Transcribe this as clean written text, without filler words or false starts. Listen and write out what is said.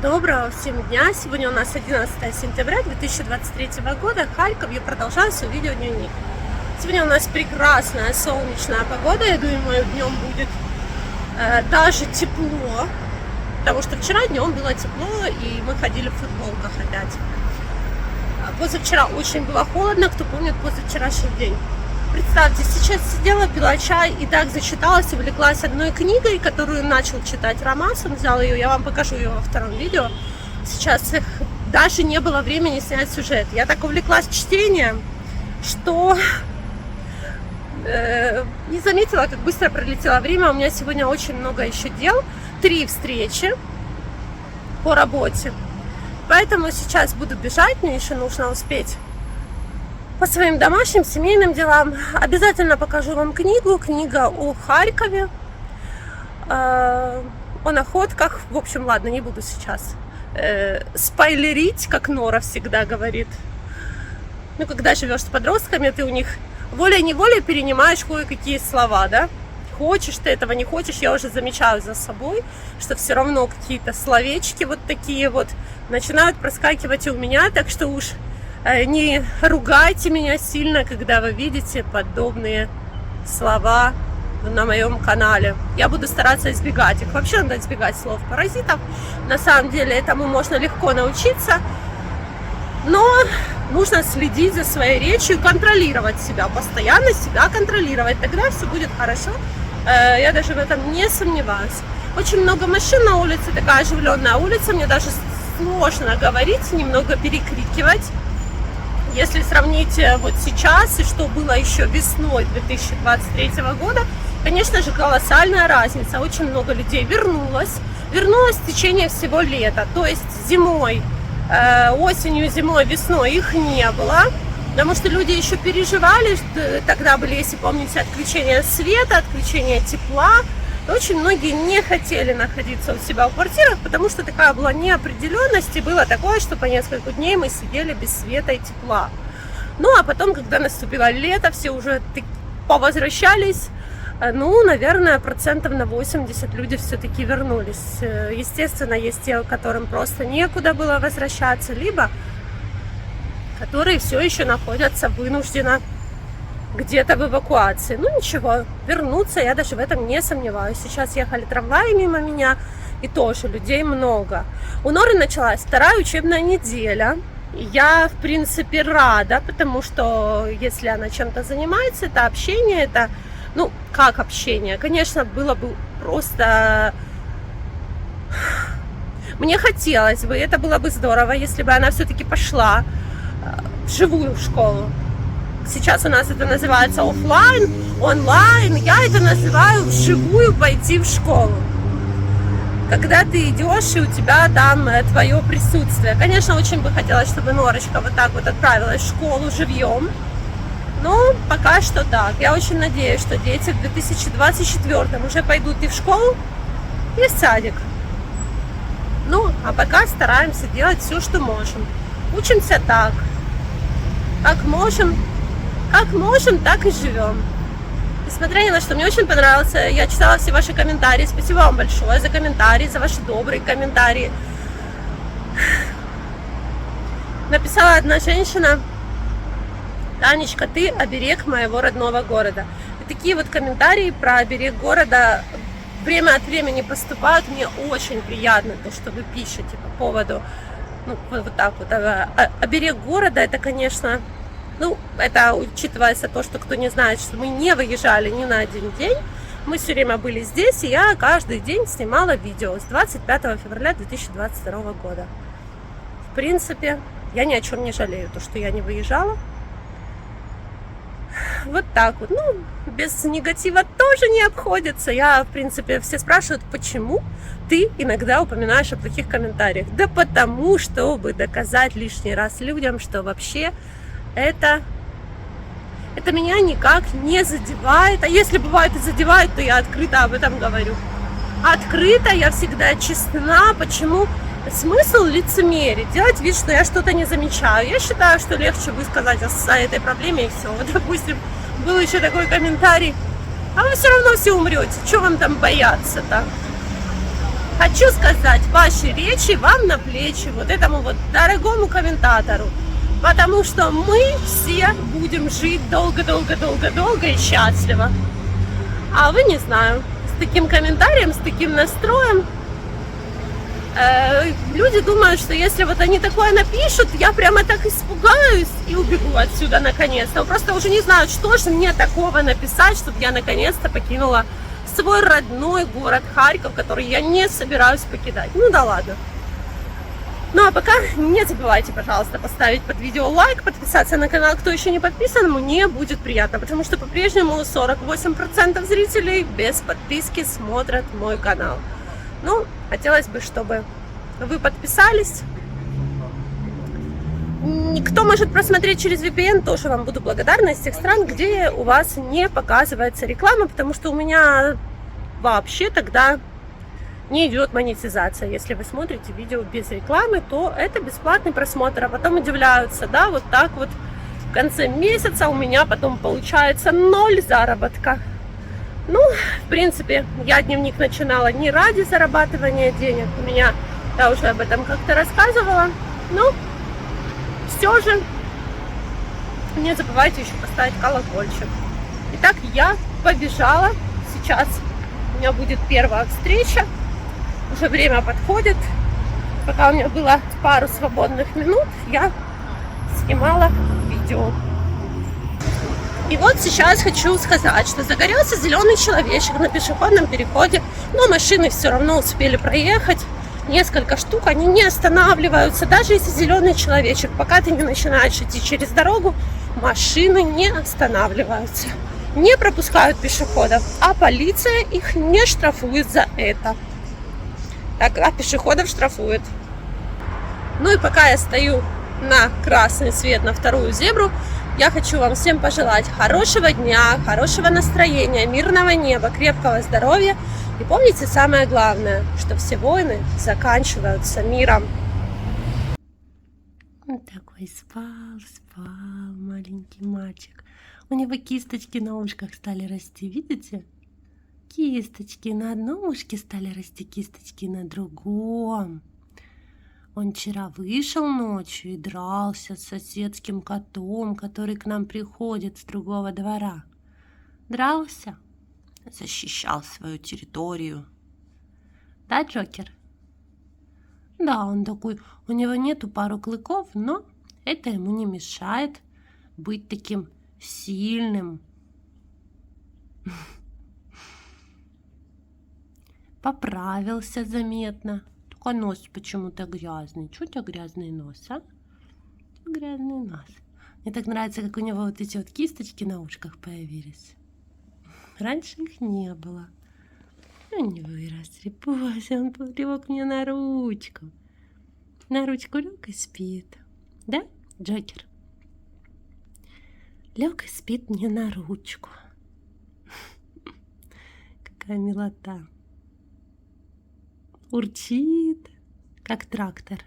Доброго всем дня! Сегодня у нас 11 сентября 2023 года, Харьков. Я продолжаю свой видеодневник. Сегодня у нас прекрасная солнечная погода. Я думаю, днем будет даже тепло, потому что вчера днем было тепло, и мы ходили в футболках опять. Позавчера очень было холодно, кто помнит позавчерашний день. Представьте, сейчас сидела, пила чай и так зачиталась, увлеклась одной книгой, которую начал читать Ромасан, взял ее, я вам покажу ее во втором видео. Сейчас даже не было времени снять сюжет. Я так увлеклась чтением, что не заметила, как быстро пролетело время. У меня сегодня очень много еще дел, 3 встречи по работе. Поэтому сейчас буду бежать, мне еще нужно успеть по своим домашним, семейным делам. Обязательно покажу вам книгу. Книга о Харькове, о находках. В общем, ладно, не буду сейчас спойлерить, как Нора всегда говорит. Ну, когда живешь с подростками, ты у них волей-неволей перенимаешь кое-какие слова, да? Хочешь ты этого, не хочешь, я уже замечаю за собой, что все равно какие-то словечки вот такие вот начинают проскакивать и у меня, так что уж не ругайте меня сильно, когда вы видите подобные слова на моем канале. Я буду стараться избегать их. Вообще надо избегать слов паразитов. На самом деле этому можно легко научиться, но нужно следить за своей речью, контролировать себя, постоянно себя контролировать. Тогда все будет хорошо. Я даже в этом не сомневаюсь. Очень много машин на улице, такая оживленная улица. Мне даже сложно говорить, немного перекрикивать. Если сравнить вот сейчас и что было еще весной 2023 года, конечно же, колоссальная разница. Очень много людей вернулось в течение всего лета. То есть зимой, осенью, зимой, весной их не было. Потому что люди еще переживали, что тогда были, если помните, отключение света, отключение тепла. Очень многие не хотели находиться у себя в квартирах, потому что такая была неопределенность, и было такое, что по несколько дней мы сидели без света и тепла. Ну, а потом, когда наступило лето, все уже повозвращались, ну, наверное, процентов на 80 люди все-таки вернулись. Естественно, есть те, которым просто некуда было возвращаться, либо которые все еще находятся вынужденно где-то в эвакуации. Ну ничего, вернуться, я даже в этом не сомневаюсь. Сейчас ехали трамваи мимо меня, и тоже людей много. У Норы началась 2-я учебная неделя. Я, в принципе, рада, потому что если она чем-то занимается, это общение, это, ну, как общение? Конечно, было бы просто... Мне хотелось бы, это было бы здорово, если бы она все-таки пошла в живую школу. Сейчас у нас это называется офлайн, онлайн. Я это называю вживую пойти в школу. Когда ты идешь, и у тебя там твое присутствие. Конечно, очень бы хотелось, чтобы Норочка вот так вот отправилась в школу живьем. Но пока что так. Я очень надеюсь, что дети в 2024 уже пойдут и в школу, и в садик. Ну, а пока стараемся делать все, что можем. Учимся так. Как можем, так и живем. Несмотря ни на что, мне очень понравился. Я читала все ваши комментарии. Спасибо вам большое за комментарии, за ваши добрые комментарии. Написала одна женщина: Танечка, ты оберег моего родного города. И такие вот комментарии про оберег города время от времени поступают. Мне очень приятно то, что вы пишете по поводу, ну, вот так вот. Оберег города, это, конечно... Ну, это учитывается то, что кто не знает, что мы не выезжали ни на один день. Мы все время были здесь, и я каждый день снимала видео с 25 февраля 2022 года. В принципе, я ни о чем не жалею, то, что я не выезжала. Вот так вот. Ну, без негатива тоже не обходится. Я, в принципе, все спрашивают, почему ты иногда упоминаешь о плохих комментариях. Да потому, чтобы доказать лишний раз людям, что вообще... Это меня никак не задевает. А если бывает и задевает, то я открыто об этом говорю. Открыто, я всегда честна. Почему? Смысл лицемерить, делать вид, что я что-то не замечаю. Я считаю, что легче высказать о этой проблеме и все. Вот, допустим, был еще такой комментарий: а вы все равно все умрете, что вам там бояться-то? Хочу сказать, ваши речи вам на плечи, вот этому вот дорогому комментатору. Потому что мы все будем жить долго-долго-долго-долго и счастливо. А вы, не знаю, с таким комментарием, с таким настроем, люди думают, что если вот они такое напишут, я прямо так испугаюсь и убегу отсюда наконец-то. Просто уже не знают, что же мне такого написать, чтобы я наконец-то покинула свой родной город Харьков, который я не собираюсь покидать. Ну да ладно. Ну а пока не забывайте, пожалуйста, поставить под видео лайк, подписаться на канал, кто еще не подписан, мне будет приятно, потому что по-прежнему 48% зрителей без подписки смотрят мой канал. Ну, хотелось бы, чтобы вы подписались. Кто может просмотреть через VPN, тоже вам буду благодарна, из тех стран, где у вас не показывается реклама, потому что у меня вообще тогда не идет монетизация. Если вы смотрите видео без рекламы, то это бесплатный просмотр, а потом удивляются, да, вот так вот в конце месяца у меня потом получается 0 заработка. Ну, в принципе, я дневник начинала не ради зарабатывания денег, я уже об этом как-то рассказывала, но все же не забывайте еще поставить колокольчик. Итак, я побежала, сейчас у меня будет первая встреча, уже время подходит, пока у меня было пару свободных минут, я снимала видео. И вот сейчас хочу сказать, что загорелся зеленый человечек на пешеходном переходе, но машины все равно успели проехать. Несколько штук, они не останавливаются, даже если зеленый человечек. Пока ты не начинаешь идти через дорогу, машины не останавливаются, не пропускают пешеходов, а полиция их не штрафует за это. А пешеходов штрафует. Ну и пока я стою на красный свет на вторую зебру, я хочу вам всем пожелать хорошего дня, хорошего настроения, мирного неба, крепкого здоровья. И помните самое главное, что все войны заканчиваются миром. Он такой спал маленький мальчик. У него кисточки на ушках стали расти, видите? Кисточки на одном ушке стали расти, кисточки на другом. Он вчера вышел ночью и дрался с соседским котом, который к нам приходит с другого двора. Дрался, защищал свою территорию. Да, Джокер? Да, он такой, у него нету пару клыков, но это ему не мешает быть таким сильным. Поправился заметно. Только нос почему-то грязный. Чё у тебя грязный нос, а? Грязный нос. Мне так нравится, как у него вот эти вот кисточки на ушках появились. Раньше их не было. Они выросли. Боже, он лег мне на ручку. На ручку лег и спит. Да, Джокер? Лег и спит мне на ручку. Какая милота. Урчит, как трактор.